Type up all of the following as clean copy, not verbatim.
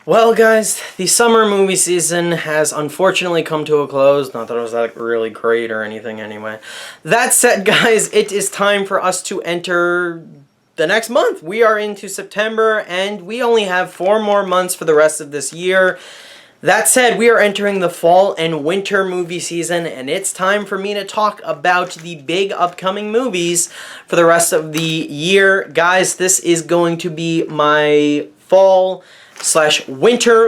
Well, guys, the summer movie season has unfortunately come to a close. Not that it was that really great or anything anyway. That said, guys, it is time for us to enter the next month. We are into September, and we only have 4 more months for the rest of this year. That said, we are entering the fall and winter movie season, and it's time for me to talk about the big upcoming movies for the rest of the year. Guys, this is going to be my fall/winter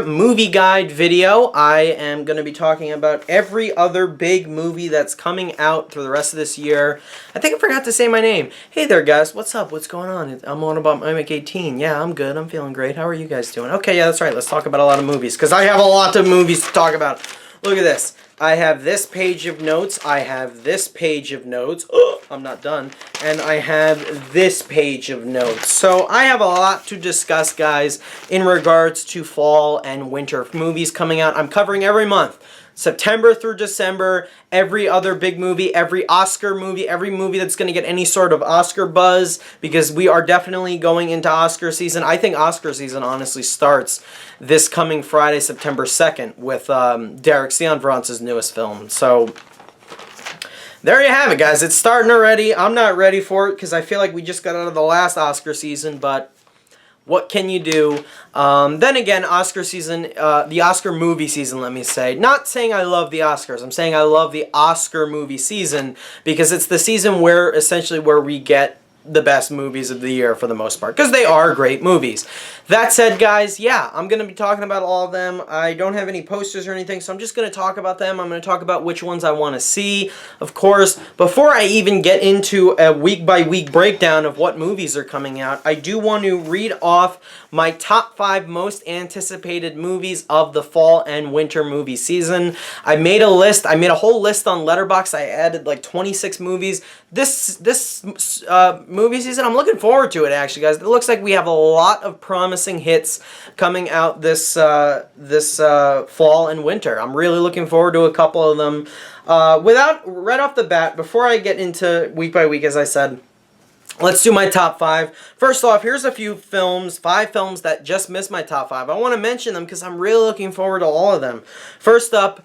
movie guide video. I am going to be talking about every other big movie that's coming out through the rest of this year. I think I forgot to say my name. Hey there, guys. What's up? What's going on? I'm on about Mimic 18. Yeah, I'm good. I'm feeling great. How are you guys doing? Okay, yeah, that's right. Let's talk about a lot of movies because I have a lot of movies to talk about. Look at this. I have this page of notes. I have this page of notes. Oh, I'm not done. And I have this page of notes. So I have a lot to discuss, guys, in regards to fall and winter movies coming out. I'm covering every month. September through December, every other big movie, every Oscar movie, every movie that's going to get any sort of Oscar buzz, because we are definitely going into Oscar season. I think Oscar season honestly starts this coming Friday, September 2nd, with Derek Cianfrance's newest film. So there you have it, guys. It's starting already. I'm not ready for it because I feel like we just got out of the last Oscar season, but what can you do? Then again, Oscar season, the Oscar movie season, let me say. Not saying I love the Oscars. I'm saying I love the Oscar movie season because it's the season where, essentially, where we get the best movies of the year for the most part, because they are great movies. That said, guys, yeah, I'm going to be talking about all of them. I don't have any posters or anything, so I'm just going to talk about them. I'm going to talk about which ones I want to see. Of course, before I even get into a week-by-week breakdown of what movies are coming out, I do want to read off my top 5 most anticipated movies of the fall and winter movie season. I made a list. I made a whole list on Letterboxd. I added like 26 movies. This movie season, I'm looking forward to it, actually, guys. It looks like we have a lot of promising hits coming out this fall and winter. I'm really looking forward to a couple of them. Right off the bat, before I get into week by week, as I said, let's do my top 5. First off, here's a few films, 5 films that just missed my top 5. I want to mention them because I'm really looking forward to all of them. First up,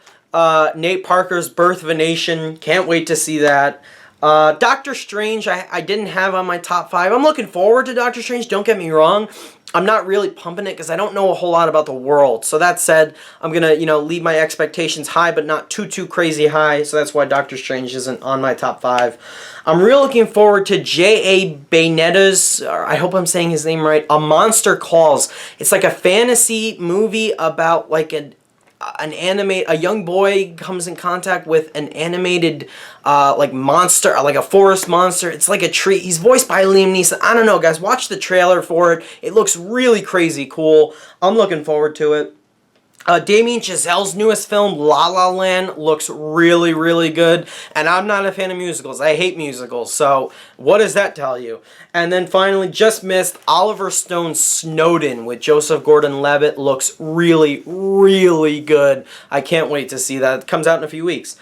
Nate Parker's Birth of a Nation. Can't wait to see that. Doctor Strange, I didn't have on my top 5. I'm looking forward to Doctor Strange, don't get me wrong. I'm not really pumping it because I don't know a whole lot about the world. So that said, I'm going to, leave my expectations high, but not too crazy high. So that's why Doctor Strange isn't on my top 5. I'm really looking forward to J.A. Bayonetta's, or I hope I'm saying his name right, A Monster Calls. It's like a fantasy movie about like a young boy comes in contact with an animated like monster, like a forest monster. It's like a tree. He's voiced by Liam Neeson. I don't know, guys. Watch the trailer for it. It looks really crazy cool. I'm looking forward to it. Damien Chazelle's newest film, La La Land, looks really good. And I'm not a fan of musicals. I hate musicals. So what does that tell you? And then finally, just missed, Oliver Stone's Snowden with Joseph Gordon-Levitt looks really good. I can't wait to see that. It comes out in a few weeks.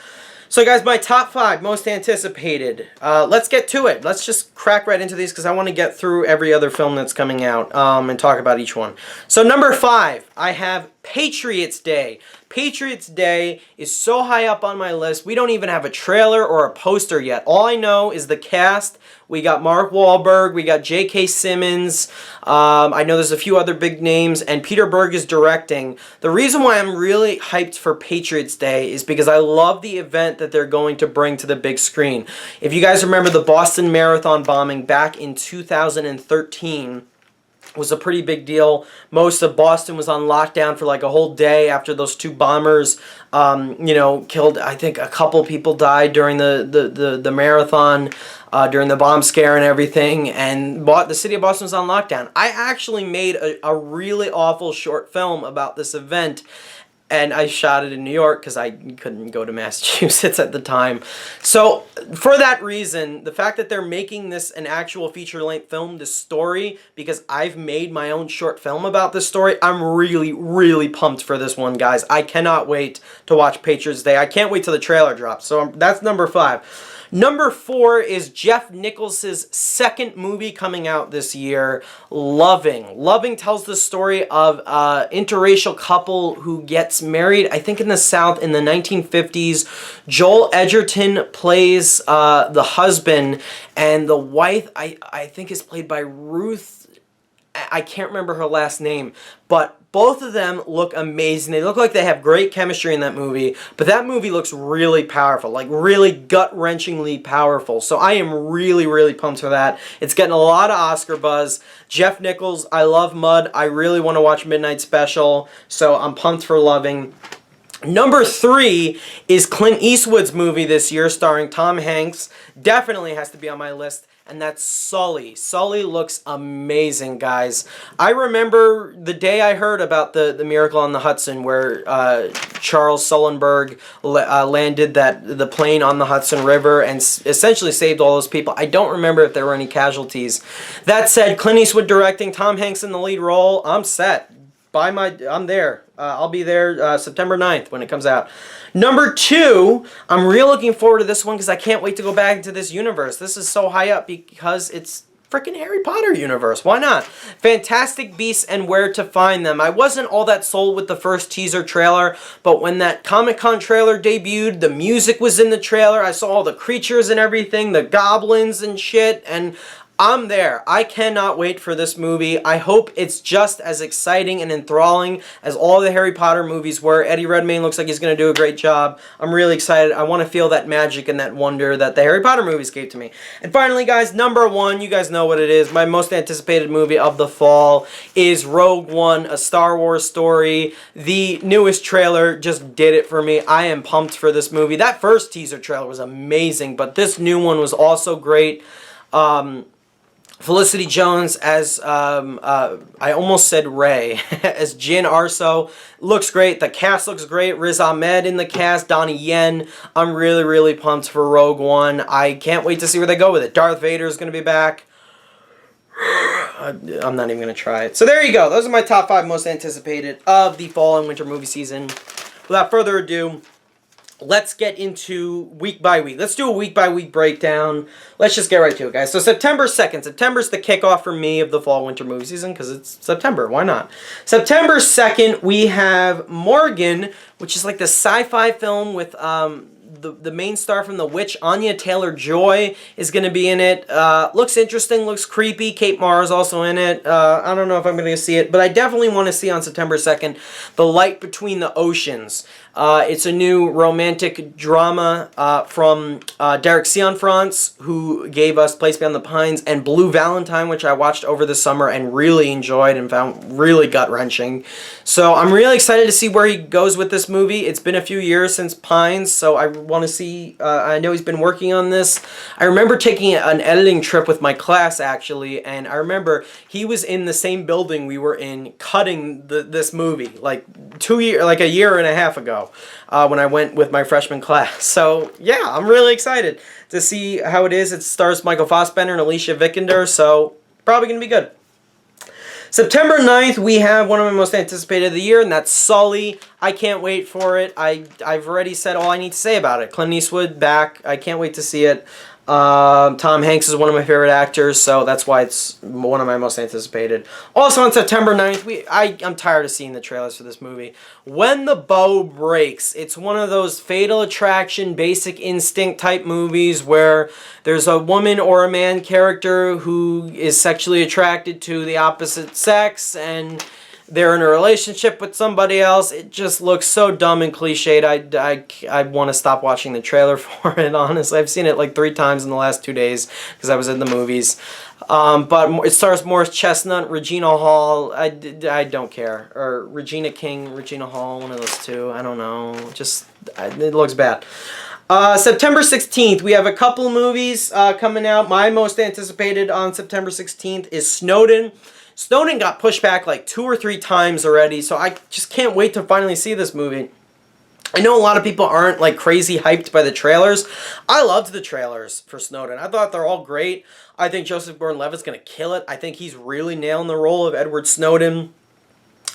So guys, my top 5 most anticipated. Let's get to it. Let's just crack right into these because I want to get through every other film that's coming out and talk about each one. So number 5, I have Patriots Day. Patriots Day is so high up on my list, we don't even have a trailer or a poster yet. All I know is the cast. We got Mark Wahlberg, we got J.K. Simmons, I know there's a few other big names, and Peter Berg is directing. The reason why I'm really hyped for Patriots Day is because I love the event that they're going to bring to the big screen. If you guys remember the Boston Marathon bombing back in 2013, was a pretty big deal. Most of Boston was on lockdown for like a whole day after those 2 bombers, killed, I think a couple people died during the marathon, during the bomb scare and everything, and the city of Boston was on lockdown. I actually made a really awful short film about this event, and I shot it in New York because I couldn't go to Massachusetts at the time. So for that reason, the fact that they're making this an actual feature-length film, this story, because I've made my own short film about this story, I'm really, really pumped for this one, guys. I cannot wait to watch Patriots Day. I can't wait till the trailer drops. So that's number 5. Number 4 is Jeff Nichols' second movie coming out this year, Loving. Loving tells the story of an interracial couple who gets married, I think in the South in the 1950s. Joel Edgerton plays the husband, and the wife, I think, is played by Ruth. I can't remember her last name, but both of them look amazing. They look like they have great chemistry in that movie, but that movie looks really powerful, like really gut-wrenchingly powerful. So I am really, really pumped for that. It's getting a lot of Oscar buzz. Jeff Nichols, I love Mud. I really want to watch Midnight Special, so I'm pumped for Loving. Number 3 is Clint Eastwood's movie this year starring Tom Hanks. Definitely has to be on my list. And that's Sully. Sully looks amazing, guys. I remember the day I heard about the Miracle on the Hudson where Charles Sullenberg landed the plane on the Hudson River and essentially saved all those people. I don't remember if there were any casualties. That said, Clint Eastwood directing, Tom Hanks in the lead role. I'm set. I'm there. I'll be there September 9th when it comes out. Number 2, I'm real looking forward to this one because I can't wait to go back into this universe. This is so high up because it's freaking Harry Potter universe. Why not? Fantastic Beasts and Where to Find Them. I wasn't all that sold with the first teaser trailer, but when that Comic-Con trailer debuted, the music was in the trailer. I saw all the creatures and everything, the goblins and shit, and I'm there. I cannot wait for this movie. I hope it's just as exciting and enthralling as all the Harry Potter movies were. Eddie Redmayne looks like he's going to do a great job. I'm really excited. I want to feel that magic and that wonder that the Harry Potter movies gave to me. And finally, guys, number 1, you guys know what it is. My most anticipated movie of the fall is Rogue One, a Star Wars story. The newest trailer just did it for me. I am pumped for this movie. That first teaser trailer was amazing, but this new one was also great. Felicity Jones as, I almost said Rey, as Jyn Erso. Looks great. The cast looks great. Riz Ahmed in the cast. Donnie Yen. I'm really, really pumped for Rogue One. I can't wait to see where they go with it. Darth Vader is going to be back. I'm not even going to try it. So there you go. Those are my top 5 most anticipated of the fall and winter movie season. Without further ado, let's get into week by week. Let's do a week by week breakdown. Let's just get right to it, guys. So September 2nd. September's the kickoff for me of the fall-winter movie season because it's September. Why not? September 2nd, we have Morgan, which is like the sci-fi film with the main star from The Witch, Anya Taylor-Joy, is going to be in it. Looks interesting, looks creepy. Kate Mara's also in it. I don't know if I'm going to see it, but I definitely want to see on September 2nd The Light Between the Oceans. It's a new romantic drama from Derek Cianfrance, who gave us Place Beyond the Pines and Blue Valentine, which I watched over the summer and really enjoyed and found really gut-wrenching. So I'm really excited to see where he goes with this movie. It's been a few years since Pines, so I want to see, I know he's been working on this. I remember taking an editing trip with my class, actually, and I remember he was in the same building we were in cutting this movie, like a year and a half ago. When I went with my freshman class. So, yeah, I'm really excited to see how it is. It stars Michael Fassbender and Alicia Vikander, so probably going to be good. September 9th, we have one of my most anticipated of the year, and that's Sully. I can't wait for it. I've already said all I need to say about it. Clint Eastwood back. I can't wait to see it. Tom Hanks is one of my favorite actors, so that's why it's one of my most anticipated. Also on September 9th, I'm tired of seeing the trailers for this movie. When the Bow Breaks. It's one of those Fatal Attraction, Basic Instinct type movies where there's a woman or a man character who is sexually attracted to the opposite sex, and they're in a relationship with somebody else. It just looks so dumb and cliched. I want to stop watching the trailer for it, honestly. I've seen it like 3 times in the last 2 days because I was in the movies. But it stars Morris Chestnut, Regina Hall. I don't care. Or Regina King, Regina Hall, one of those two. I don't know. Just, it looks bad. September 16th, we have a couple movies coming out. My most anticipated on September 16th is Snowden Snowden got pushed back like 2 or 3 times already, so I just can't wait to finally see this movie. I know a lot of people aren't like crazy hyped by the trailers. I loved the trailers for Snowden. I thought they're all great. I think Joseph Gordon-Levitt's going to kill it. I think he's really nailing the role of Edward Snowden.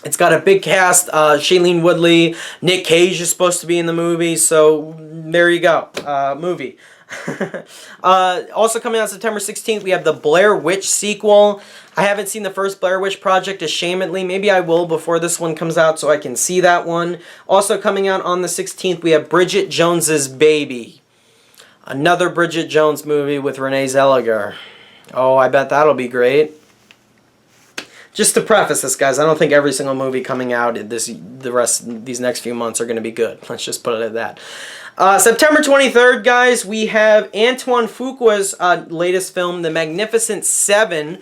It's got a big cast. Shailene Woodley, Nick Cage is supposed to be in the movie, so there you go. Movie. Also coming out September 16th, we have the Blair Witch sequel. I haven't seen the first Blair Witch Project, ashamedly. Maybe I will before this one comes out so I can see that one. Also coming out on the 16th, we have Bridget Jones's Baby. Another Bridget Jones movie with Renee Zellweger. Oh, I bet that'll be great. Just to preface this, guys, I don't think every single movie coming out these next few months are going to be good. Let's just put it at that. September 23rd, guys, we have Antoine Fuqua's latest film, The Magnificent Seven,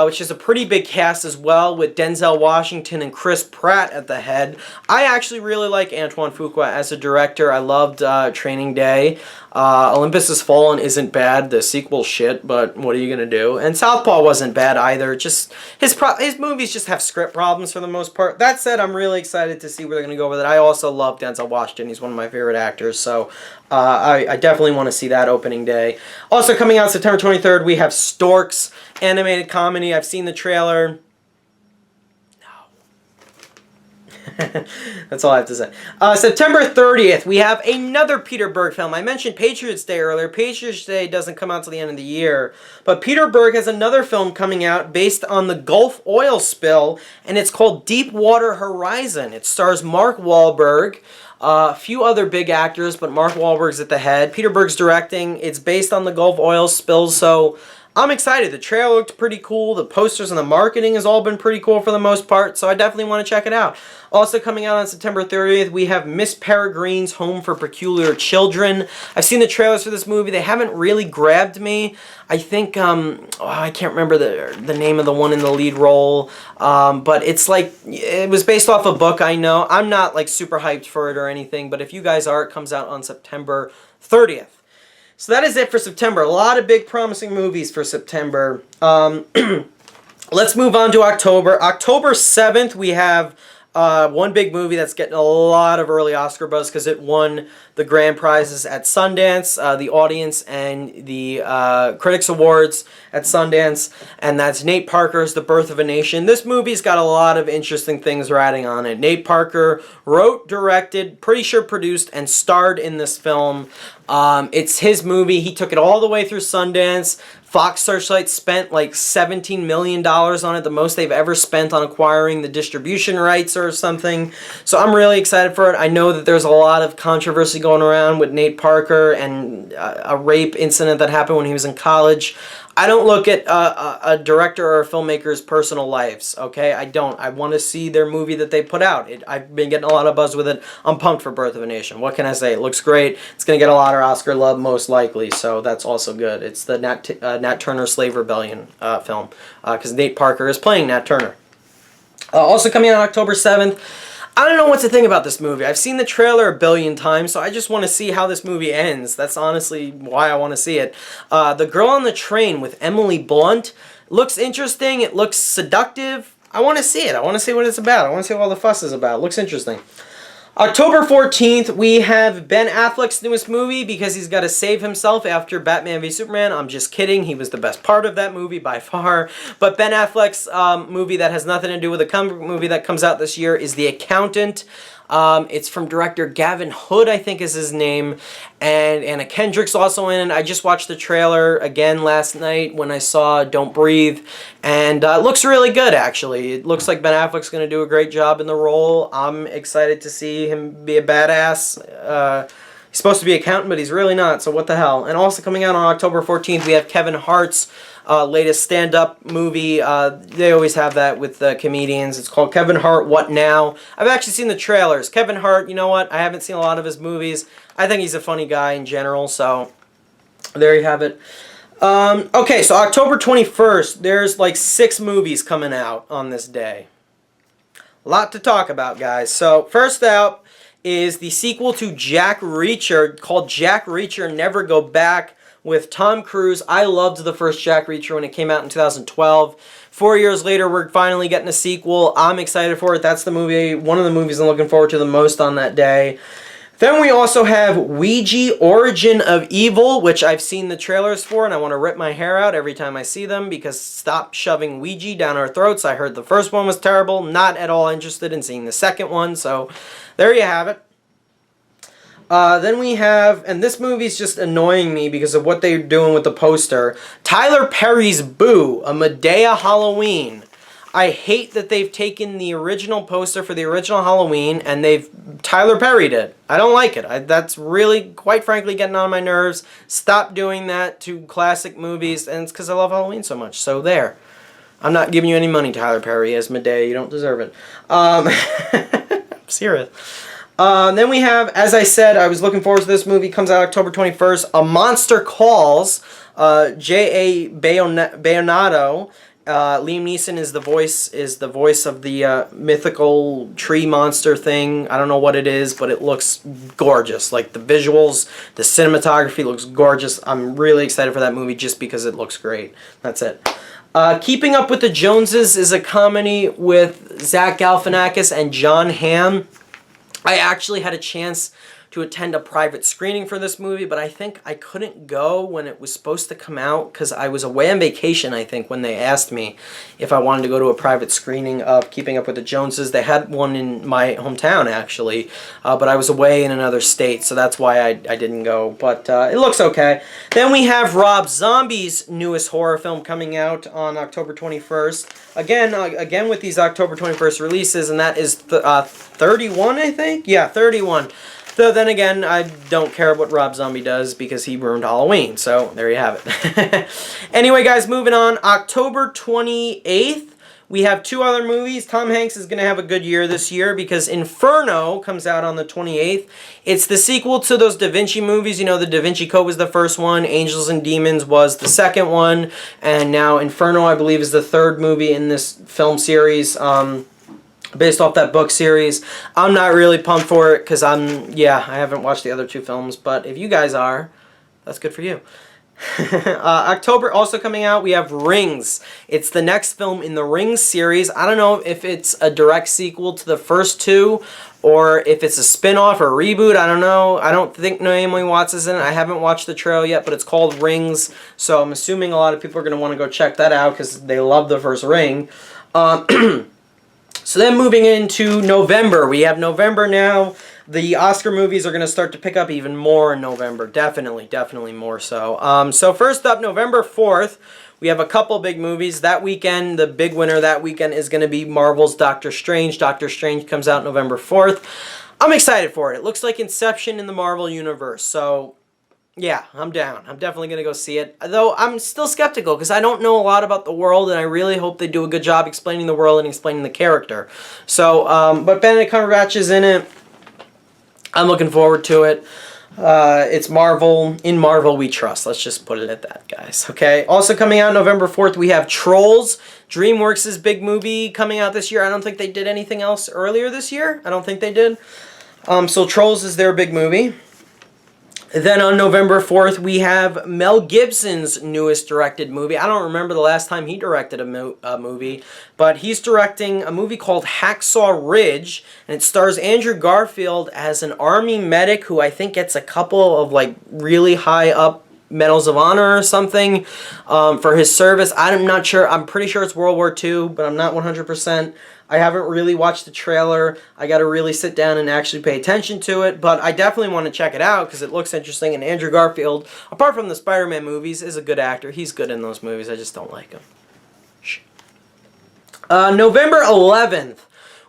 which is a pretty big cast as well, with Denzel Washington and Chris Pratt at the head. I actually really like Antoine Fuqua as a director. I loved Training Day. Olympus Has Fallen isn't bad. The sequel's shit, but what are you going to do? And Southpaw wasn't bad either. Just his movies just have script problems for the most part. That said, I'm really excited to see where they're going to go with it. I also love Denzel Washington. He's one of my favorite actors, so I definitely want to see that opening day. Also coming out September 23rd, we have Storks, animated comedy. I've seen the trailer. That's all I have to say. September 30th, we have another Peter Berg film. I mentioned Patriots Day earlier. Patriots Day doesn't come out till the end of the year. But Peter Berg has another film coming out based on the Gulf oil spill, and it's called Deepwater Horizon. It stars Mark Wahlberg, a few other big actors, but Mark Wahlberg's at the head. Peter Berg's directing. It's based on the Gulf oil spill, so I'm excited. The trailer looked pretty cool. The posters and the marketing has all been pretty cool for the most part, so I definitely want to check it out. Also coming out on September 30th, we have Miss Peregrine's Home for Peculiar Children. I've seen the trailers for this movie. They haven't really grabbed me. I think, I can't remember the name of the one in the lead role, but it's like, it was based off a book, I know. I'm not like super hyped for it or anything, but if you guys are, it comes out on September 30th. So that is it for September. A lot of big promising movies for September. Let's move on to October. October 7th, we have one big movie that's getting a lot of early Oscar buzz because it won the grand prizes at Sundance, the audience and the critics awards at Sundance, and that's Nate Parker's The Birth of a Nation. This movie's got a lot of interesting things riding on it. Nate Parker wrote, directed, pretty sure produced, and starred in this film. It's his movie. He took it all the way through Sundance. Fox Searchlight spent like $17 million on it, the most they've ever spent on acquiring the distribution rights or something. So I'm really excited for it. I know that there's a lot of controversy going around with Nate Parker and a rape incident that happened when he was in college. I don't look at a director or a filmmaker's personal lives, okay? I don't. I want to see their movie that they put out. I've been getting a lot of buzz with it. I'm pumped for Birth of a Nation. What can I say? It looks great. It's going to get a lot of Oscar love, most likely, so that's also good. It's the Nat Turner Slave Rebellion film, because Nate Parker is playing Nat Turner. Also coming out on October 7th, I don't know what to think about this movie. I've seen the trailer a billion times, so I just want to see how this movie ends. That's honestly why I want to see it. The Girl on the Train with Emily Blunt looks interesting. It looks seductive. I want to see it. I want to see what it's about. I want to see what all the fuss is about. It looks interesting. October 14th, we have Ben Affleck's newest movie because he's got to save himself after Batman v Superman. I'm just kidding. He was the best part of that movie by far. But Ben Affleck's movie that has nothing to do with the comic book movie that comes out this year is The Accountant. It's from director Gavin Hood, I think is his name, and Anna Kendrick's also in it. I just watched the trailer again last night when I saw Don't Breathe, and it looks really good, actually. It looks like Ben Affleck's going to do a great job in the role. I'm excited to see him be a badass. He's supposed to be an accountant, but he's really not, so what the hell. And also coming out on October 14th, we have Kevin Hart's latest stand-up movie. They always have that with the comedians. It's called Kevin Hart, What Now? I've actually seen the trailers. Kevin Hart, you know what? I haven't seen a lot of his movies. I think he's a funny guy in general, so there you have it. Okay, so October 21st, there's like 6 movies coming out on this day. A lot to talk about, guys. So first out is the sequel to Jack Reacher called Jack Reacher Never Go Back with Tom Cruise. I loved the first Jack Reacher when it came out in 2012. 4 years later, we're finally getting a sequel. I'm excited for it. That's the movie, one of the movies I'm looking forward to the most on that day. Then we also have Ouija, Origin of Evil, which I've seen the trailers for, and I want to rip my hair out every time I see them, because stop shoving Ouija down our throats. I heard the first one was terrible. Not at all interested in seeing the second one, so there you have it. Then we have, and this movie's just annoying me because of what they're doing with the poster, Tyler Perry's Bough, A Medea Halloween. I hate that they've taken the original poster for the original Halloween and they've Tyler Perry'd it. I don't like it. That's really, quite frankly, getting on my nerves. Stop doing that to classic movies, and it's because I love Halloween so much. So there. I'm not giving you any money, Tyler Perry, as Medea. You don't deserve it. I'm serious. Then we have, as I said, I was looking forward to this movie. Comes out October 21st. A Monster Calls. J.A. Bayonado. Liam Neeson is the voice of the mythical tree monster thing. I don't know what it is, but it looks gorgeous. Like the visuals, the cinematography looks gorgeous. I'm really excited for that movie just because it looks great. That's it. Keeping Up with the Joneses is a comedy with Zach Galifianakis and John Hamm. I actually had a chance to attend a private screening for this movie, but I think I couldn't go when it was supposed to come out because I was away on vacation, I think, when they asked me if I wanted to go to a private screening of Keeping Up with the Joneses. They had one in my hometown, actually, but I was away in another state, so that's why I didn't go, but it looks okay. Then we have Rob Zombie's newest horror film coming out on October 21st. Again with these October 21st releases, and that is 31, I think? Yeah, 31. So then again, I don't care what Rob Zombie does because he ruined Halloween. So there you have it. Anyway, guys, moving on. October 28th, we have two other movies. Tom Hanks is going to have a good year this year because Inferno comes out on the 28th. It's the sequel to those Da Vinci movies. You know, the Da Vinci Code was the first one. Angels and Demons was the second one. And now Inferno, I believe, is the third movie in this film series. Based off that book series. I'm not really pumped for it because I haven't watched the other two films, but if you guys are, that's good for you. October also coming out, we have Rings. It's the next film in the Rings series. I don't know if it's a direct sequel to the first two or if it's a spin-off or a reboot. I don't know. I don't think Naomi Watts is in it. I haven't watched the trailer yet, but it's called Rings, so I'm assuming a lot of people are going to want to go check that out because they love the first Ring. So then moving into November, we have November now. The Oscar movies are going to start to pick up even more in November. Definitely more so. So first up, November 4th, we have a couple big movies. That weekend, the big winner that weekend is going to be Marvel's Doctor Strange. Doctor Strange comes out November 4th. I'm excited for it. It looks like Inception in the Marvel Universe. So yeah, I'm down. I'm definitely going to go see it. Though I'm still skeptical because I don't know a lot about the world, and I really hope they do a good job explaining the world and explaining the character. So, but Benedict Cumberbatch is in it. I'm looking forward to it. It's Marvel. In Marvel we trust. Let's just put it at that, guys. Okay. Also coming out November 4th, we have Trolls. DreamWorks' big movie coming out this year. I don't think they did anything else earlier this year. I don't think they did. So Trolls is their big movie. Then on November 4th, we have Mel Gibson's newest directed movie. I don't remember the last time he directed a movie, but he's directing a movie called Hacksaw Ridge, and it stars Andrew Garfield as an army medic who I think gets a couple of like really high up Medals of Honor or something for his service. I'm not sure. I'm pretty sure it's World War II, but I'm not 100%. I haven't really watched the trailer. I got to really sit down and actually pay attention to it, but I definitely want to check it out because it looks interesting, and Andrew Garfield, apart from the Spider-Man movies, is a good actor. He's good in those movies. I just don't like him. November 11th,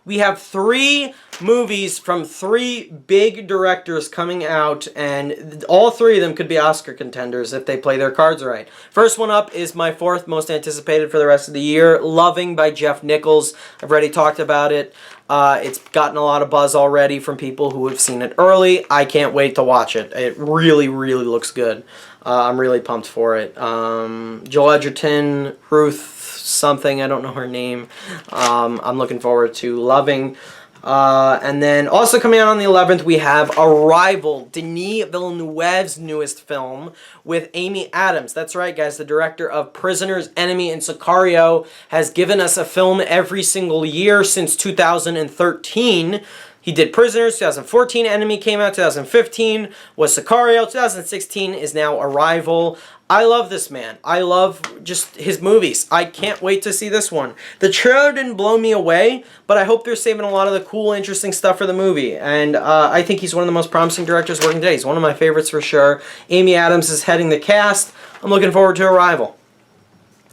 we have 3 movies from 3 big directors coming out, and all 3 of them could be Oscar contenders if they play their cards right. First one up is my 4th most anticipated for the rest of the year, Loving by Jeff Nichols. I've already talked about it. It's gotten a lot of buzz already from people who have seen it early. I can't wait to watch it. It really looks good. I'm really pumped for it. Joel Edgerton, Ruth something, I don't know her name. I'm looking forward to Loving. And then also coming out on the 11th, we have Arrival, Denis Villeneuve's newest film with Amy Adams. That's right, guys. The director of Prisoners, Enemy, and Sicario has given us a film every single year since 2013. He did Prisoners, 2014 Enemy came out, 2015 was Sicario, 2016 is now Arrival. I love this man. I love just his movies. I can't wait to see this one. The trailer didn't blow me away, but I hope they're saving a lot of the cool, interesting stuff for the movie. And I think he's one of the most promising directors working today. He's one of my favorites for sure. Amy Adams is heading the cast. I'm looking forward to Arrival.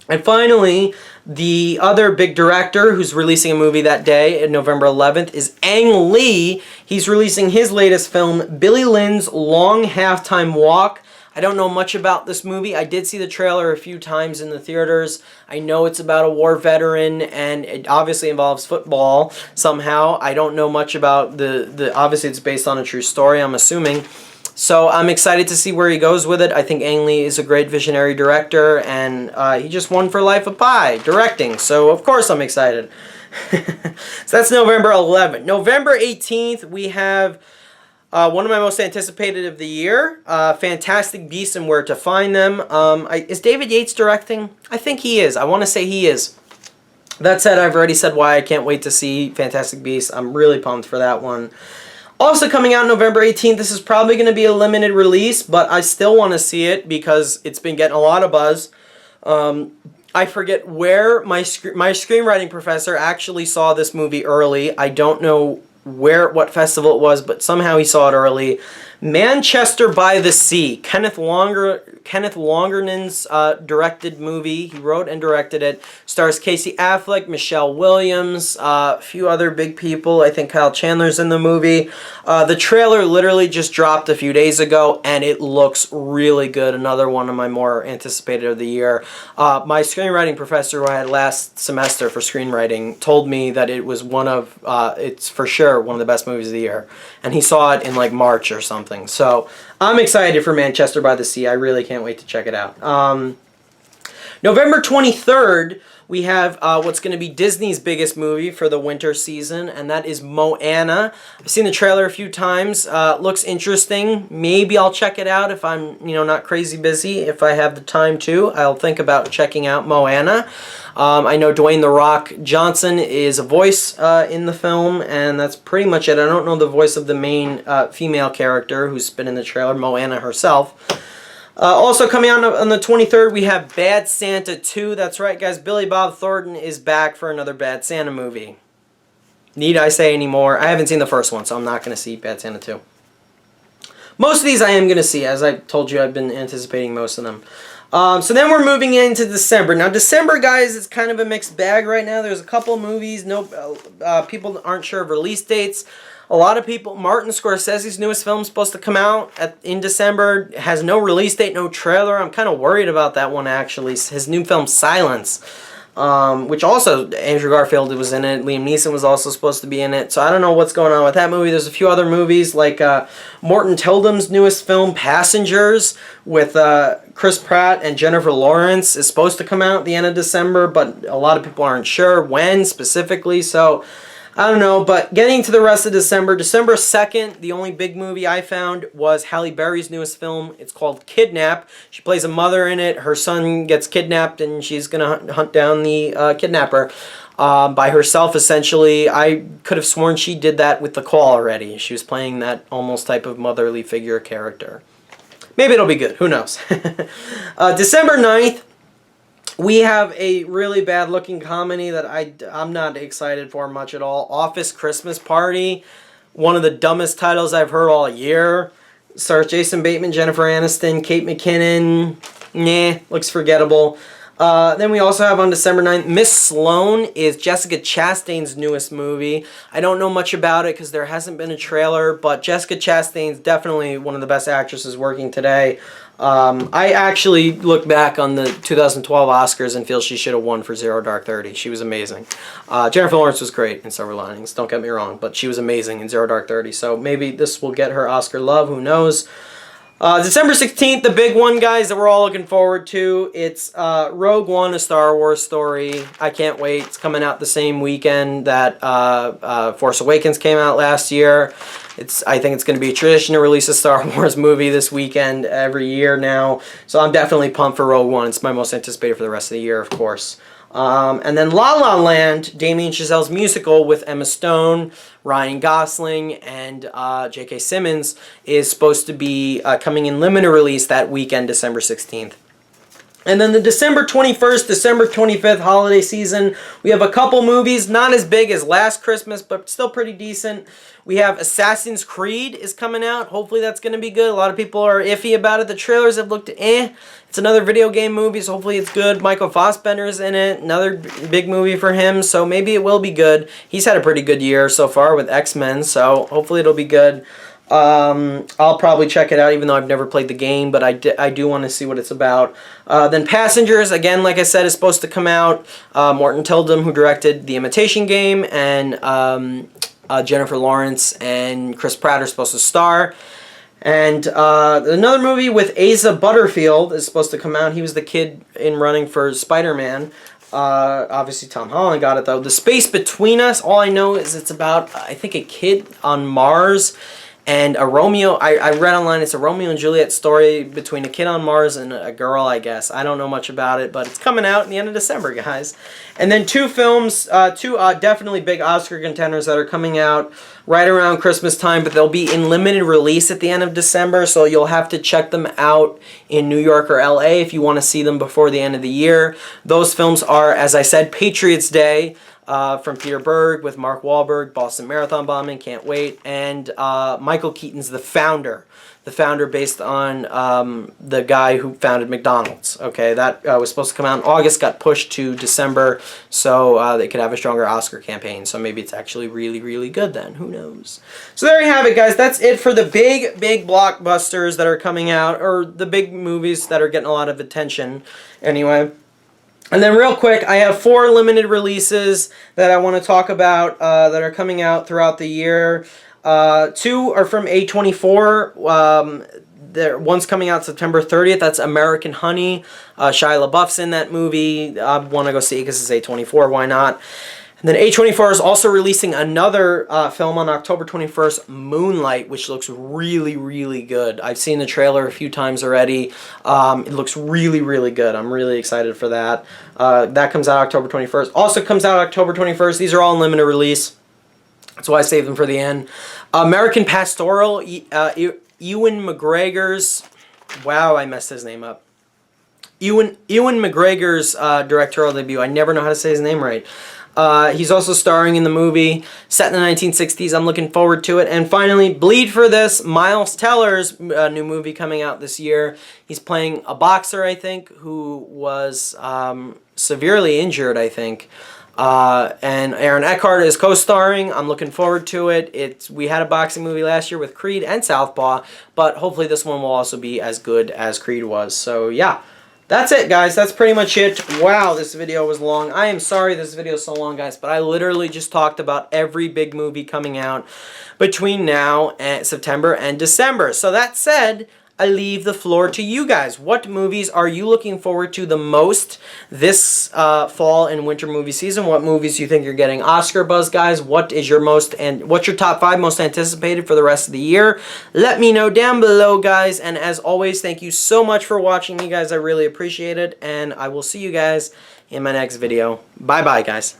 And finally, the other big director who's releasing a movie that day, November 11th, is Ang Lee. He's releasing his latest film, Billy Lynn's Long Halftime Walk. I don't know much about this movie. I did see the trailer a few times in the theaters. I know it's about a war veteran, and it obviously involves football somehow. I don't know much about the obviously it's based on a true story, I'm assuming. So I'm excited to see where he goes with it. I think Ang Lee is a great visionary director, and he just won for Life of Pi directing. So of course I'm excited. So that's November 11th. November 18th, we have one of my most anticipated of the year, Fantastic Beasts and Where to Find Them. Is David Yates directing? I think he is. I want to say he is. That said, I've already said why I can't wait to see Fantastic Beasts. I'm really pumped for that one. Also coming out November 18th, this is probably going to be a limited release, but I still want to see it because it's been getting a lot of buzz. I forget where my screenwriting professor actually saw this movie early. I don't know what festival it was, but somehow he saw it early. Manchester by the Sea, Kenneth Longernen's directed movie. He wrote and directed it. Stars Casey Affleck, Michelle Williams, a few other big people. I think Kyle Chandler's in the movie. The trailer literally just dropped a few days ago, and it looks really good. Another one of my more anticipated of the year. My screenwriting professor who I had last semester for screenwriting told me that it was it's for sure one of the best movies of the year. And he saw it in like March or something. So I'm excited for Manchester by the Sea. I really can't wait to check it out. November 23rd, we have what's going to be Disney's biggest movie for the winter season, and that is Moana. I've seen the trailer a few times. Looks interesting. Maybe I'll check it out if I'm, not crazy busy. If I have the time to, I'll think about checking out Moana. I know Dwayne "The Rock" Johnson is a voice in the film, and that's pretty much it. I don't know the voice of the main female character who's been in the trailer, Moana herself. Also coming out on the 23rd, we have Bad Santa 2. That's right, guys. Billy Bob Thornton is back for another Bad Santa movie. Need I say any more? I haven't seen the first one, so I'm not going to see Bad Santa 2. Most of these I am going to see. As I told you, I've been anticipating most of them. So then we're moving into December. Now, December, guys, is kind of a mixed bag right now. There's a couple of movies. People aren't sure of release dates. A lot of people, Martin Scorsese's newest film is supposed to come out in December. It has no release date, no trailer. I'm kind of worried about that one, actually. His new film, Silence, which also Andrew Garfield was in it. Liam Neeson was also supposed to be in it. So I don't know what's going on with that movie. There's a few other movies, like Morton Tildum's newest film, Passengers, with Chris Pratt and Jennifer Lawrence, is supposed to come out at the end of December, but a lot of people aren't sure when specifically, so I don't know. But getting to the rest of December, December 2nd, the only big movie I found was Halle Berry's newest film. It's called Kidnap. She plays a mother in it. Her son gets kidnapped, and she's going to hunt down the kidnapper by herself, essentially. I could have sworn she did that with The Call already. She was playing that almost type of motherly figure character. Maybe it'll be good. Who knows? December 9th, we have a really bad-looking comedy that I'm not excited for much at all. Office Christmas Party, one of the dumbest titles I've heard all year. Stars Jason Bateman, Jennifer Aniston, Kate McKinnon. Nah, looks forgettable. Then we also have on December 9th, Miss Sloane is Jessica Chastain's newest movie. I don't know much about it because there hasn't been a trailer, but Jessica Chastain's definitely one of the best actresses working today. I actually look back on the 2012 Oscars and feel she should have won for Zero Dark 30. She was amazing. Jennifer Lawrence was great in Silver Linings, don't get me wrong, but she was amazing in Zero Dark 30, so maybe this will get her Oscar love, who knows. December 16th, the big one, guys, that we're all looking forward to. It's Rogue One, a Star Wars story. I can't wait. It's coming out the same weekend that Force Awakens came out last year. I think it's going to be a tradition to release a Star Wars movie this weekend every year now. So I'm definitely pumped for Rogue One. It's my most anticipated for the rest of the year, of course. And then La La Land, Damien Chazelle's musical with Emma Stone, Ryan Gosling, and J.K. Simmons is supposed to be coming in limited release that weekend, December 16th. And then the December 21st, December 25th holiday season, we have a couple movies, not as big as Last Christmas, but still pretty decent. We have Assassin's Creed is coming out. Hopefully that's going to be good. A lot of people are iffy about it. The trailers have looked It's another video game movie, so hopefully it's good. Michael Fassbender's in it. Another big movie for him, so maybe it will be good. He's had a pretty good year so far with X-Men, so hopefully it'll be good. I'll probably check it out, even though I've never played the game, but I do want to see what it's about. Then Passengers, again, like I said, is supposed to come out. Morton Tildum, who directed The Imitation Game, and Jennifer Lawrence and Chris Pratt are supposed to star. And another movie with Asa Butterfield is supposed to come out. He was the kid in running for Spider-Man. Obviously Tom Holland got it, though. The Space Between Us, all I know is it's about, I think, a kid on Mars and a Romeo. I read online it's a Romeo and Juliet story between a kid on Mars and a girl, I guess. I don't know much about it, but it's coming out in the end of December, guys. And then two films, two definitely big Oscar contenders that are coming out right around Christmas time, but they'll be in limited release at the end of December, so you'll have to check them out in New York or LA if you want to see them before the end of the year. Those films are, as I said, Patriots Day, from Peter Berg with Mark Wahlberg, Boston Marathon bombing, can't wait, and Michael Keaton's The Founder. The Founder based on the guy who founded McDonald's. Okay, that was supposed to come out in August, got pushed to December, so they could have a stronger Oscar campaign. So maybe it's actually really, really good then. Who knows? So there you have it, guys. That's it for the big blockbusters that are coming out, or the big movies that are getting a lot of attention anyway. And then real quick, I have 4 limited releases that I want to talk about that are coming out throughout the year. 2 are from A24. One's coming out September 30th. That's American Honey. Shia LaBeouf's in that movie. I want to go see it because it's A24. Why not? And then A24 is also releasing another film on October 21st, Moonlight, which looks really, really good. I've seen the trailer a few times already. It looks really, really good. I'm really excited for that. That comes out October 21st. Also comes out October 21st. These are all in limited release. That's why I saved them for the end. American Pastoral, Ewan McGregor's... Wow, I messed his name up. Ewan McGregor's directorial debut. I never know how to say his name right. He's also starring in the movie, set in the 1960s. I'm looking forward to it. And finally, Bleed for This, Miles Teller's new movie coming out this year. He's playing a boxer, I think, who was severely injured, I think. And Aaron Eckhart is co-starring. I'm looking forward to it. We had a boxing movie last year with Creed and Southpaw, but hopefully this one will also be as good as Creed was. So yeah. That's it, guys. That's pretty much it. Wow, this video was long. I am sorry this video is so long, guys, but I literally just talked about every big movie coming out between now and September and December. So that said, I leave the floor to you guys. What movies are you looking forward to the most this fall and winter movie season? What movies do you think you're getting Oscar buzz, guys? What is your what's your top 5 most anticipated for the rest of the year? Let me know down below, guys. And as always, thank you so much for watching me, guys. I really appreciate it. And I will see you guys in my next video. Bye-bye, guys.